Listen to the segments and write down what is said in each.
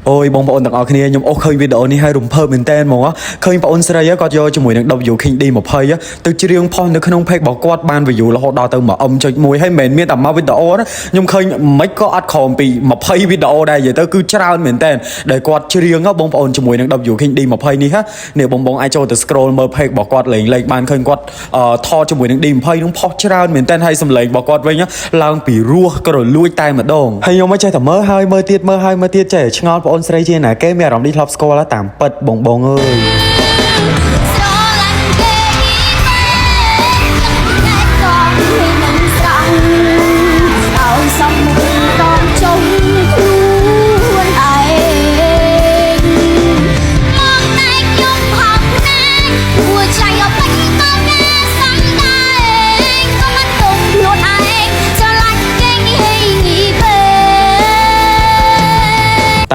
អូយបងប្អូនទាំងអស់គ្នាខ្ញុំអូសឃើញវីដេអូនេះហើយរំភើបមែនតើហ្មងឃើញបងអូនស្រីគាត់យកជាមួយនឹង W King D20 ទៅច្រៀងផុសនៅក្នុង page របស់គាត់បាន view រហូតដល់ទៅ1.1ហើយមិនមែនមានតែមួយវីដេអូណាខ្ញុំឃើញមិនក៏អត់ក្រោមពី20វីដេអូដែរនិយាយទៅគឺច្រើនមែនតើដែលគាត់ច្រៀងបងប្អូនជាមួយនឹង W King D20 នេះនេះបងអាចចូលទៅ scroll មើល page របស់គាត់លេងបានឃើញគាត់ថតជាមួយនឹង D20 នឹងផុសច្រើនមែនតើហើយសម្លេងរបស់គាត់វិញឡើងពីរោះក៏រលួយតែម្ដងហើយខ្ញុំមិនចេះតែមើលហើយមើលទៀតចេះឆ្ងល់បងអូនស្រីជាណាគេមានអារម្មណ៍នេះធ្លាប់ស្គាល់តាមពិតបងអើយ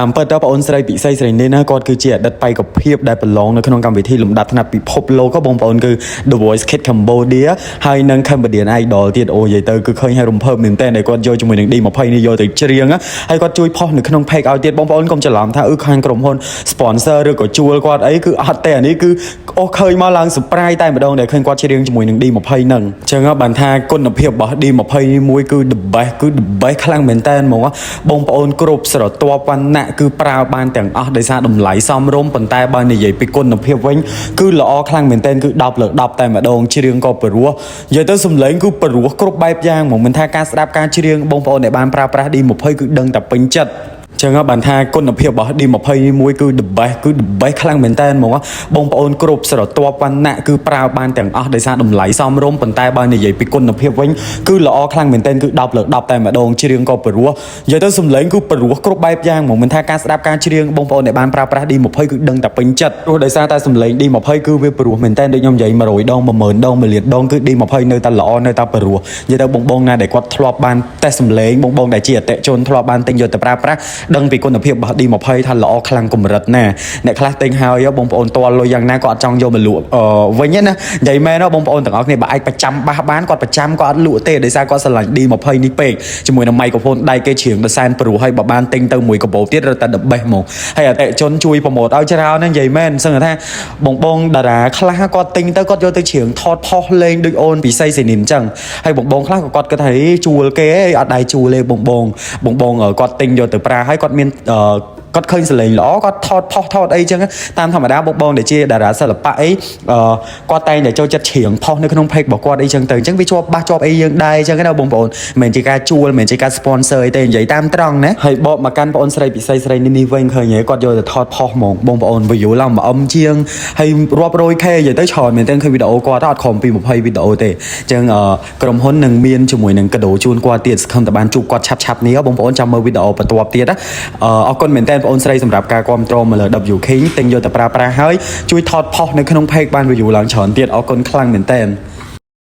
តាមពិតទៅបងអូនស្រីពិសីស្រីនេះណាគាត់គឺជាអតីតបេក្ខភាពដែលប្រឡងនៅក្នុងកម្មវិធីលំដាប់ថ្នាក់ពិភពលោកបងប្អូនគឺ The Voice Kids Cambodia ហើយនិង Cambodian Idol ទៀតអូនិយាយទៅគឺឃើញហើយរំភើបមែនតើដែលគាត់យកជាមួយនឹង D20 នេះយកទៅច្រៀងហើយគាត់ជួយផុសនៅក្នុង page ឲ្យទៀតបងប្អូនកុំច្រឡំថាខាងក្រុមហ៊ុន sponsor ឬក៏ជួលគាត់អីគឺអត់ទេអានេះគឺអូឃើញមកឡើង surprise តែម្ដងដែលឃើញគាត់ច្រៀងជាមួយនឹង D20 ហ្នឹងអញ្ចឹងបានថាគុណភាពរបស់ D20 នេះមួយគឺ the best ខ្លាំងមែនតើហ្មងបងប្អូនគ្រប់ស្រទាប់វណ្ណៈគឺប្រើបានទាំងអស់ដោយសារតម្លៃសមរម្យប៉ុន្តែបើនិយាយពីគុណភាពវិញគឺល្អខ្លាំងមែនទែនគឺ10លើ10តែម្ដងច្រៀងក៏ព្រោះនិយាយទៅសំឡេងគឺព្រោះគ្រប់បែបយ៉ាងហ្មងមិនថាការស្ដាប់ការច្រៀងបងប្អូនដែលបានប្រើប្រាស់ D20 គឺដឹងតែពេញចិត្តចឹងបានថាគុណភាពរបស់ D20 នេះមួយគឺ the best ខ្លាំងមែនតើហ្មងបងប្អូនគ្រប់ស្រទាប់វណ្ណៈគឺប្រើបានទាំងអស់ដោយសារតម្លៃសមរម្យប៉ុន្តែបើនិយាយពីគុណភាពវិញគឺល្អខ្លាំងមែនតើគឺ10លើ10តែម្ដងច្រៀងក៏ព្រោះនិយាយទៅសំឡេងគឺព្រោះគ្រប់បែបយ៉ាងហ្មងមិនថាការស្ដាប់ការច្រៀងបងប្អូនដែលបានប្រើប្រាស់ D20 គឺដឹងតែពេញចិត្តព្រោះដោយសារតែសំឡេង D20 គឺវាព្រោះមែនតើដូចខ្ញុំនិយាយ100ដង10000ដង1លានដងគឺ D20 នៅតែល្អនៅតែព្រោះនិយាយទៅបងណាដែលគាត់ធ្លាប់បានតេស្តសំឡេងបងដែលជាអតិថិជនធ្លាប់បានទិញយកទៅប្រើប្រាស់ដឹងពីគុណភាពរបស់ D20 ថាល្អខ្លាំងកម្រិតណាអ្នកខ្លះទិញហើយបងប្អូនតលលុយយ៉ាងណាក៏អត់ចង់យកមកលក់វិញណានិយាយមែនបងប្អូនទាំងអស់គ្នាបើអាចប្រចាំបាសបានគាត់ប្រចាំក៏អត់លក់ទេដោយសារគាត់ស្រឡាញ់ D20 នេះពេកជាមួយនឹង microphone ដៃគេច្រៀងដល់សែនព្រោះហើយបើបានទិញទៅមួយកាបូបទៀតរត់តែ the best ហ្មងហើយអតិថិជនជួយប្រម៉ូទឲ្យច្រើនណានិយាយមែនសឹងថាបងតារាខ្លះគាត់ទិញទៅគាត់យកទៅច្រៀងថតផុសលេងដូចអូនពិសីសេនីនអញ្ចឹងហើយបងខ្លះក៏គាត់គិតថាជួលគេអត់ដែរជួលទេបងគាត់ទិញយកទៅប្រើហើយគាត់មានគាត់ឃើញសលេងល្អគាត់ថតផុសថតអីចឹងតាមធម្មតាបងដែលជាតារាសិល្បៈអីគាត់តែងតែចូលចិត្តច្រៀងផុសនៅក្នុង page របស់គាត់អីចឹងទៅអញ្ចឹងវាជាប់បាសជាប់អីយើងដែរអញ្ចឹងណាបងប្អូនមិនមែនជាការជួលមិនមែនជាការ sponsor អីទេនិយាយតាមត្រង់ណាហើយបកមកកាន់បងអូនស្រីពិសីស្រីនេះវិញឃើញហ៎គាត់យកទៅថតផុសហ្មងបងប្អូន view ឡើង1ជាងហើយរាប់រយ K និយាយទៅច្រើនមែនទែនឃើញវីដេអូគាត់អត់ក្រោមពី20វីដេអូទេអញ្ចឹងក្រុមហ៊ុននឹងមានជាមួយនឹងកាដូជូនគាត់ទៀតសង្ឃឹមតែបានជួបគាត់ឆាប់នេះបងប្អូនចាំមើលវីដេអូបន្ទាប់ទៀតអរគុណមែនទែនបងអូនស្រីសម្រាប់ការគាំទ្រមកលើ W King ទិញយកទៅប្រើប្រាស់ហើយជួយថតផុសនៅក្នុង page បាន view ឡើងច្រើនទៀតអរគុណខ្លាំងមែនទែន